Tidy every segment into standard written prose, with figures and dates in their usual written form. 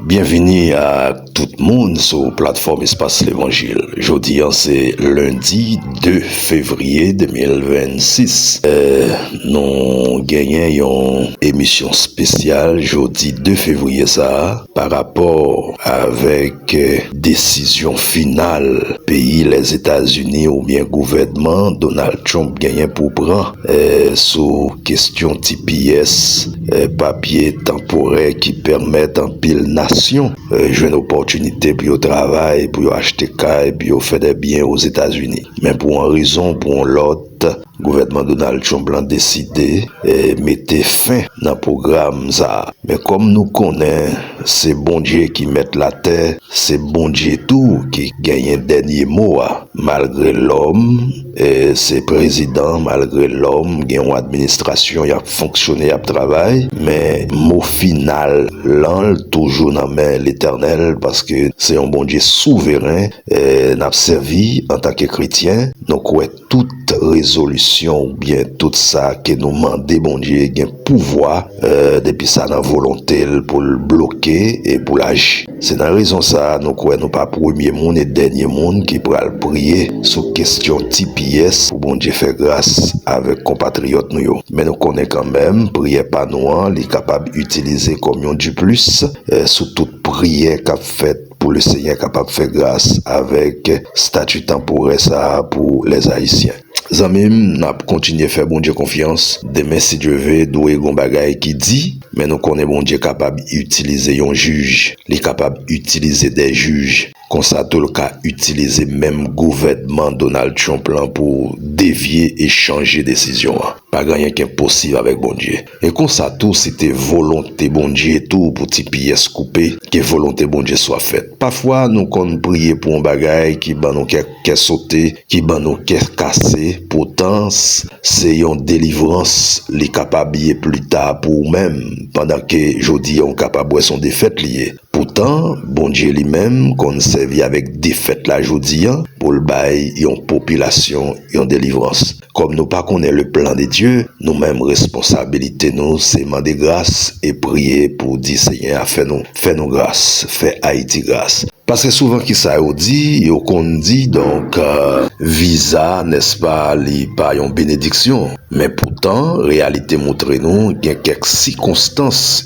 Bienvenue à tout le monde sur plateforme Espace l'Évangile. Jeudi, c'est lundi 2 février 2026. Nous gagnons une émission spéciale jeudi 2 février ça par rapport avec décision finale pays les États-Unis ou bien gouvernement Donald Trump gagne pour prendre sur question TPS papier temporaire qui permettent en pile nation jouer une opportunité pour le travail, pour acheter caille, pour faire des biens aux États-Unis. Mais pour une raison, pour l'autre, le gouvernement Donald Trump a décidé de mettre fin dans le programme ça. Mais comme nous connaissons, c'est bon Dieu qui met la terre, c'est bon Dieu tout qui gagne un dernier mot. Malgré l'homme, c'est président, malgré l'homme, il y a une administration, il a fonctionné, il a travaillé, mais mot final, là, toujours dans l'Éternel, parce que c'est un bon Dieu souverain, n'a servi en tant que chrétien, donc ouais, toute résolution ou bien tout ça que nous demandons bon Dieu il y a pouvoir depuis ça dans volonté pour le bloquer et pour l'agir. C'est dans raison ça nous quoi nous pas premier monde et dernier monde qui pourra le prier sur question TPS pour bon Dieu faire grâce avec compatriotes nous. Mais nous connaissons quand même prière pas nous il est capable d'utiliser comme du plus sous toute prière qu'a fait pour le Seigneur capable de faire grâce avec statut temporaire ça pour les Haïtiens. Zamim n'a continué à faire bon Dieu confiance. Demain si Dieu veut, doué gon bagay qui dit, mais nous connaissons bon Dieu capable d'utiliser un juge, il est capable d'utiliser des juges. Comme ça, tout le cas, utiliser même gouvernement Donald Trump là pour dévier et changer décision. Pas rien qui est possible avec bon Dieu. Et comme ça, tout c'était volonté bon Dieu et tout pour petit pièce coupé, que volonté bon Dieu soit faite. Parfois, nous qu'on prier pour un bagay qui ban nous qui sauter, qui ban nous qui casser. Pourtant, c'est une délivrance, les capables plus tard pour même, pendant que jodi on capable de son défaite liée. Pourtant, bon Dieu lui-même, qu'on servi avec défaite la jodi, pour le bail, une population, une délivrance. Comme nous pas connaît le plan de Dieu, nous-mêmes responsabilité nous, c'est demander grâce et prier pour dire Seigneur, fais-nous grâce, fais Haïti grâce. Parce que souvent qui ça dit, qu'on dit donc visa n'est-ce pas pas une bénédiction, mais pourtant réalité montre nous qu'il y a quelques circonstances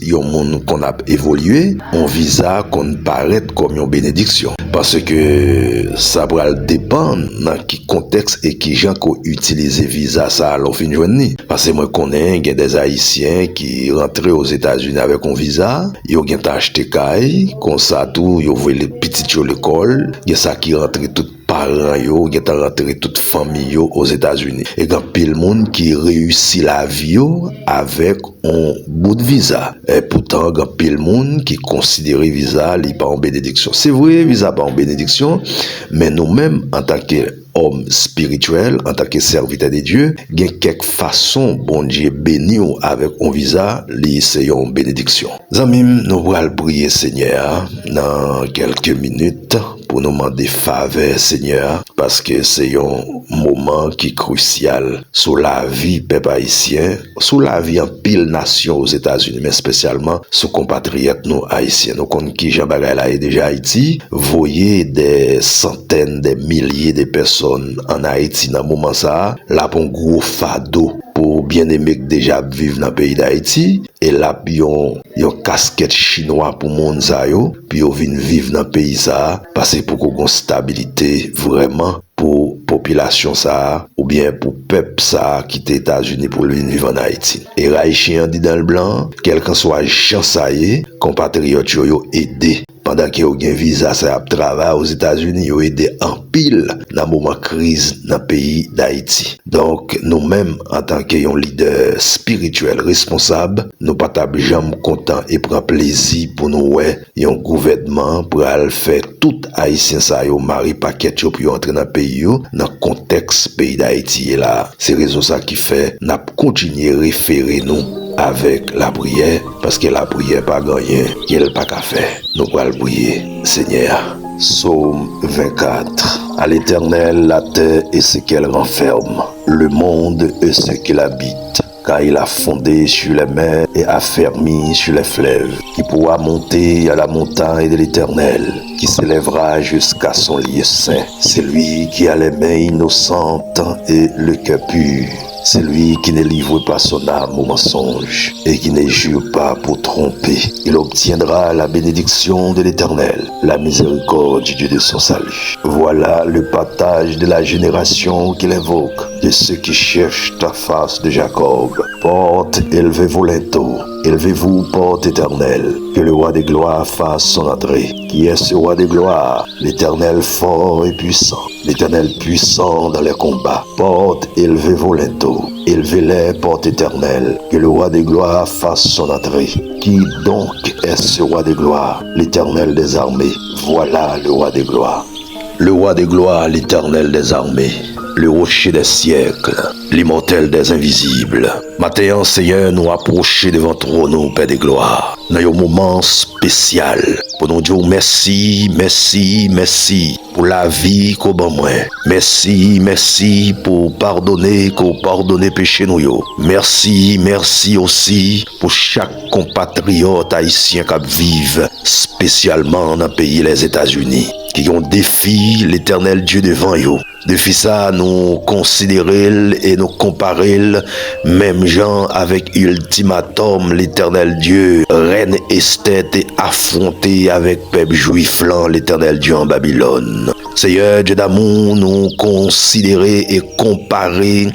qu'on a évolué, on visa qu'on paraît comme une bénédiction parce que ça va dépendre dans quel contexte et qui gens qu'on utilise visa ça à l'offre journée. Parce que moi connais il y a des Haïtiens qui rentraient aux États-Unis avec un visa, ils ont acheté caille comme ça tout, ils ont les petits à l'école, il y a ça qui rentre tout parents yo, il y a rentré toute famille yo aux États-Unis. Et quand pile monde qui réussit la vie yo avec un bout de visa. Et pourtant quand pile monde qui considère visa li pas en bénédiction. C'est vrai, visa pas en bénédiction, mais nous-mêmes en tant que homme spirituel, en tant que serviteur de Dieu, il y a quelques façons, bon Dieu béni avec un visa, c'est une bénédiction. Zamim, nous allons prier Seigneur dans quelques minutes pour nous demander faveur Seigneur, parce que c'est un moment qui est crucial sur la vie peuple haïtien, sur la vie en pile nation aux États-Unis, mais spécialement sur compatriotes nous haïtiens. Nous connaissons qui Jean Bagay là est déjà Haïti, voyez des centaines, des milliers de personnes en Haïti dans le moment ça, là pour un gros fardeau pour bien aimer que déjà vivre dans le pays d'Haïti et là puis yon casquette chinois pour monde ça yo, puis yon vinn vivre dans le pays ça parce que pour qu'on stabilité vraiment pour population ça ou bien pour peuple ça qui est États-Unis pour venir vivre en Haïti. Et Haïtien dit dans le blanc, quel que soit chance ça y est, compatriotes yo aidé pendant que yo gen visa ça travail aux États-Unis, yo aidé en pile dans moment crise dans le pays d'Haïti. Donc nous-mêmes en tant que leader spirituel responsable, nous pas jamais content et prend plaisir pour nous un gouvernement pour faire tout haïtien ça yo mari paquet yo pour entrer dans le pays yo dans contexte pays d'Haïti et là c'est raison ça qui fait n'a continuer référer nous avec la prière parce que la prière pas gagné qu'elle pas qu'à faire. Nous allons prier Seigneur. Psaume 24. À l'Éternel la terre et ce qu'elle renferme, le monde et ce qu'il habite. car il a fondé sur les mers et affermi sur les fleuves, qui pourra monter à la montagne de l'Éternel, qui s'élèvera jusqu'à son lieu saint. C'est lui qui a les mains innocentes et le cœur pur. C'est lui qui ne livre pas son âme au mensonge et qui ne jure pas pour tromper. Il obtiendra la bénédiction de l'Éternel, la miséricorde du Dieu de son salut. Voilà le partage de la génération qu'il invoque, de ceux qui cherchent ta face de Jacob. Porte, élevez-vous linteaux. Élevez-vous, porte éternelle, que le roi des gloires fasse son entrée. Qui est ce roi des gloires? L'Éternel fort et puissant, l'Éternel puissant dans les combats. Porte, élevez vos linteaux, élevez-les, porte éternelle, que le roi des gloires fasse son entrée. Qui donc est ce roi des gloires? L'Éternel des armées. Voilà le roi des gloires. Le roi des gloires, l'Éternel des armées. Le rocher des siècles, l'immortel des invisibles. Matin, Seigneur, nous approcher devant trône, Père de gloire, dans un moment spécial. Pour nous dire merci, merci, merci pour la vie qu'on ban moi. Merci, merci pour pardonner, péché nous yo. Merci, merci aussi pour chaque compatriote haïtien qui vive spécialement dans le pays des États-Unis, qui ont défi l'Éternel Dieu devant eux. Depuis ça, nous considérer et nous comparer même gens avec ultimatum l'Éternel Dieu, reine Esther est affronté avec peuple juif l'Éternel Dieu en Babylone. Seigneur Dieu d'amour, nous considérer et comparer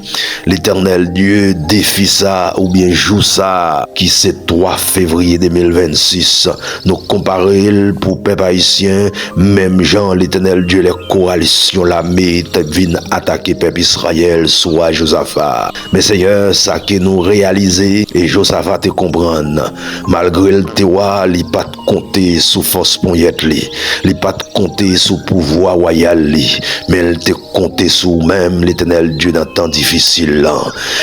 l'Éternel Dieu, défi ça ou bien joue ça, qui c'est 3 février 2026. Nous comparer pour peuple haïtien, même gens l'Éternel Dieu, les coalitions, l'armée, viennent attaquer peuple Israël, soit Josaphat. Mais Seigneur, ça que nous réaliser et Josaphat te comprendre. Malgré le terroir, il pas compter sous force ponyette li, il pas compter sous pouvoir royal li, mais il te compter sous même l'Éternel Dieu dans temps difficile là.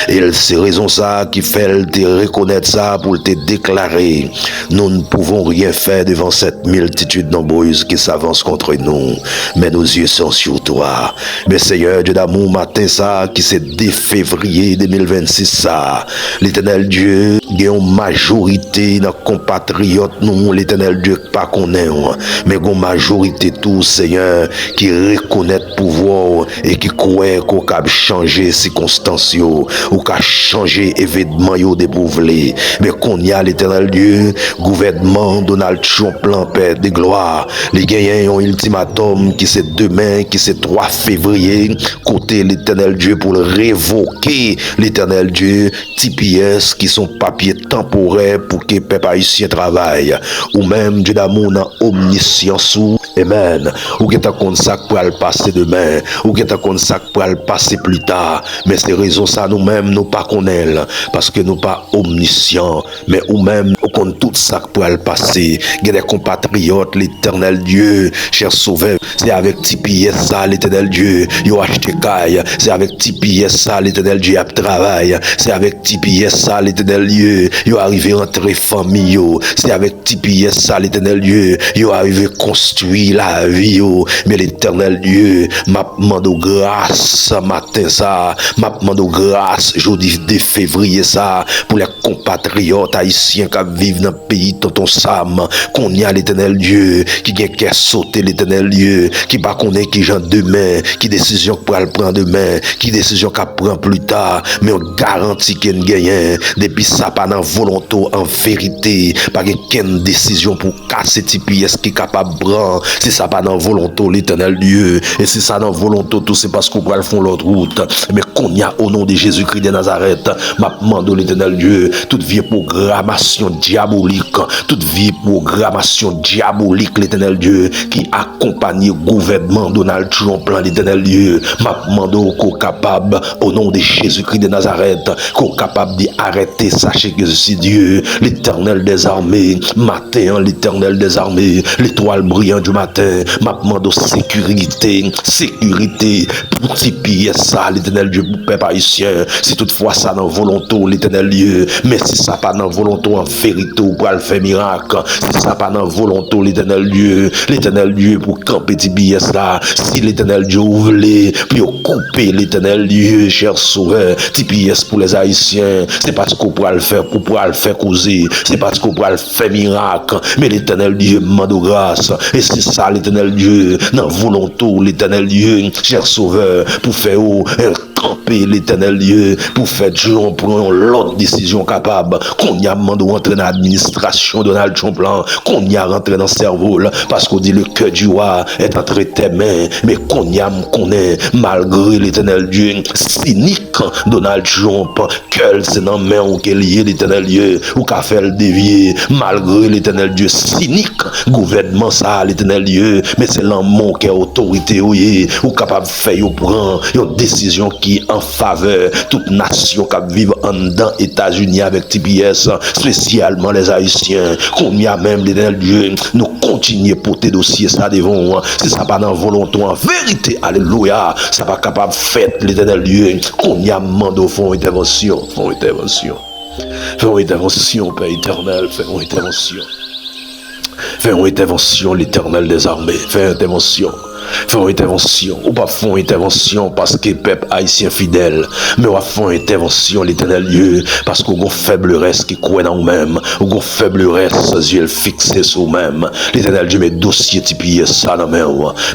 Et c'est raison ça qui fait te reconnaître ça pour te déclarer. Nous ne pouvons rien faire devant cette multitude nombreuse qui s'avance contre nous, mais nos yeux sont sur toi. Mais Seigneur Dieu d'amour, matin ça, qui c'est 2 février 2026 ça, l'Éternel Dieu, il y a une majorité dans compatriotes nous, l'Éternel Dieu, pas qu'on est, mais une majorité tout, Seigneur, qui reconnaît le pouvoir et qui croit qu'on peut changer circonstances ou qu'à changer événements dépourvus. Mais qu'on y a l'Éternel Dieu, gouvernement Donald Trump, Père de gloire, les gagnants ont ultimatum qui c'est demain, qui c'est 3 février, côté l'Éternel Dieu pour le révoquer l'Éternel Dieu, TPS qui sont papiers temporaires pour que peuple haïtien travaille, ou même Dieu d'amour dans omniscience ou amen, ou que t'as compte ça pour le passer demain, ou que t'as compte ça pour le passer plus tard, mais c'est raison ça nous-mêmes nous pas connaître parce que nous pas omniscients, mais ou même au compte tout ça pour le passer, il y a des compatriotes, l'Éternel Dieu, cher sauveur, c'est avec TPS ça l'Éternel Dieu, yo acheté caille, c'est avec TPS ça l'Éternel Dieu a travail, c'est avec TPS ça l'Éternel Dieu, yo arrivé entrer famille yo, c'est avec TPS ça l'Éternel Dieu, yo arrivé construire la vie yo, mais l'Éternel Dieu m'a demandé grâce matin ça, m'a demandé grâce jeudi 2 février ça pour les compatriotes haïtiens qui vivent dans le pays tonton Sam, qu'on y a l'Éternel Dieu qui vient qu'à sauter l'Éternel Dieu, qui pas connaît qui gens demain, qui décision pour le prendre demain, qui décision qu'à prendre plus tard, mais on garantit qu'il gagne depuis ça pas dans volonté en vérité, pas qu'une décision pour casser TPS qui est capable de prendre, si ça pas dans volonté l'Éternel Dieu, et si ça dans volonté tout c'est parce qu'on va le fond l'autre route, mais qu'on y a au nom de Jésus-Christ de Nazareth, m'a demandé l'Éternel Dieu, toute vieille programmation diabolique, toute vieille programmation diabolique l'Éternel Dieu qui accompagne le gouvernement Donald Trump l'Éternel Dieu, m'a demandé qu'on capable au nom de Jésus-Christ de Nazareth, qu'on capable d'arrêter, sachez que je suis Dieu, l'Éternel des armées, matin matin, l'Éternel des armées, l'étoile brillante du matin, m'a demandé sécurité, sécurité, pour tipier ça, l'Éternel Dieu, pour peuple haïtien, si toutefois ça dans volonté, l'Éternel Dieu, mais si ça pas dans volonté en vérité, pour le faire miracle, si ça pas dans volonté, l'Éternel Dieu, pour camper tipier ça, si l'Éternel Dieu ouvre les, puis couper l'Éternel Dieu, cher sauveur, tipier pour les haïtiens, c'est parce qu'on pourra le faire, pour pouvoir le faire causer, c'est parce qu'on pourra le faire miracle, mais l'Éternel Dieu m'a de grâce, et c'est ça l'Éternel Dieu, dans volonté, l'Éternel Dieu, cher sauveur, pour faire camper l'Éternel Dieu, pour faire pour l'autre décision capable, qu'on y a demandé rentrer dans l'administration Donald Trump, qu'on y a rentré dans le cerveau, parce qu'on dit le cœur du roi est entre tes mains, mais qu'on y a connaît, malgré l'Éternel Dieu, cynique, Donald Trump, quel c'est dans main ou quel lié l'Éternel Dieu, ou qu'a fait le dévier, malgré l'Éternel Dieu, cynique, gouvernement ça, l'Éternel Dieu, mais c'est l'amour qui est autorité, ou capable de faire, ou prendre une décision qui en faveur toute nation qui vit en dedans États-Unis avec TPS, spécialement les Haïtiens, qu'on y a même l'Éternel Dieu, nous continuons à porter dossier ça devant, si ça pas dans volonté, en vérité, alléluia, ça pas capable de faire l'Éternel Dieu, qu'on y a demandé font intervention, Père éternel, fais une intervention, l'Éternel des armées, fais intervention. Font intervention, ou pas font intervention parce que peuple haïtien fidèle, mais on font intervention l'Éternel Dieu parce qu'on a faiblesse qui croit en nous-mêmes, ou qu'on faiblesse yeux fixés sur nous-mêmes. L'Éternel Dieu, mes dossiers typiés ça dans main,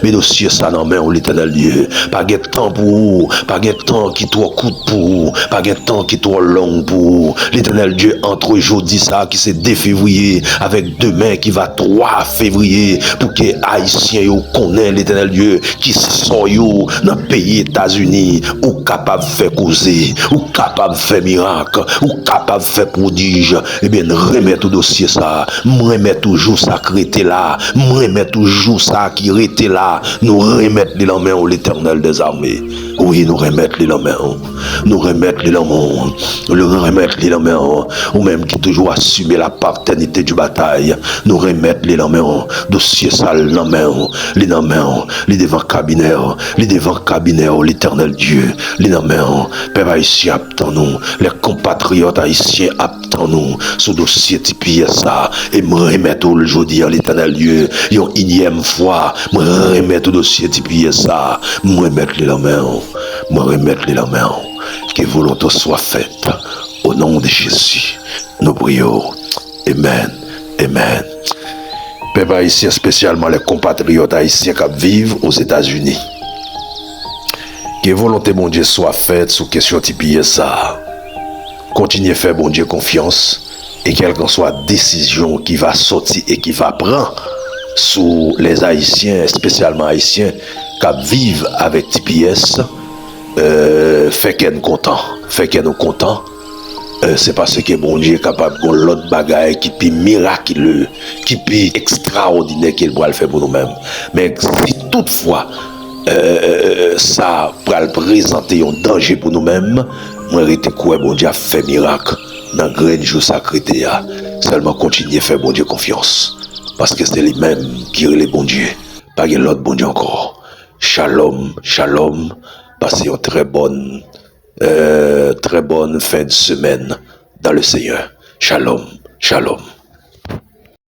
mes dossiers ça dans main, l'Éternel Dieu. Pas de temps pour vous, pas de temps qui trop coûte pour vous, pas de temps qui trop long pour vous. L'Éternel Dieu entre aujourd'hui ça qui c'est 2 février avec demain qui va 3 février pour que haïtiens connaissent l'Éternel Dieu qui sont dans le pays États-Unis ou capable de faire causer, ou capable de faire miracle, ou capable de faire prodige, eh bien remettre au dossier ça, remettre toujours ça qui était là, remettre toujours ça qui était là, nous remettre les mains au l'Éternel des armées. Oui, nous remettre les mains, nous remettre les mains, nous remettre les mains, ou même qui toujours assumer la paternité du bataille, nous remettre les mains, dossier sale les mains, les devant cabinet, l'Éternel Dieu, les mains, Père haïtien attend-nous, les compatriotes haïtiens attend-nous, ce dossier typique ça, et me remettre aujourd'hui à l'Éternel Dieu, une énième fois, me remettre au dossier typique ça, me remettre les mains, que volonté soit faite, au nom de Jésus, nous prions, Amen, Amen. Peuple haïtien, spécialement les compatriotes haïtiens qui vivent aux États-Unis. Que volonté mon Dieu soit faite sur question typique ça. Continuez à faire bon Dieu confiance et quelle que soit la décision qui va sortir et qui va prendre sur les Haïtiens, spécialement Haïtiens qui vivent avec TPS, fait qu'elle nous content, c'est parce que bon Dieu est capable de l'autre bagaille qui est miraculeux, qui est extraordinaire qu'il pourra le faire pour nous-mêmes. Mais si toutefois ça pourra présenter un danger pour nous-mêmes, moi je quoi bon Dieu a fait miracle dans le grand jour sacré. Seulement continuer à faire bon Dieu confiance. Parce que c'est lui-même qui est le bon Dieu. Pas l'autre bon Dieu encore. Shalom, shalom. Passez une très bonne fin de semaine dans le Seigneur. Shalom, shalom.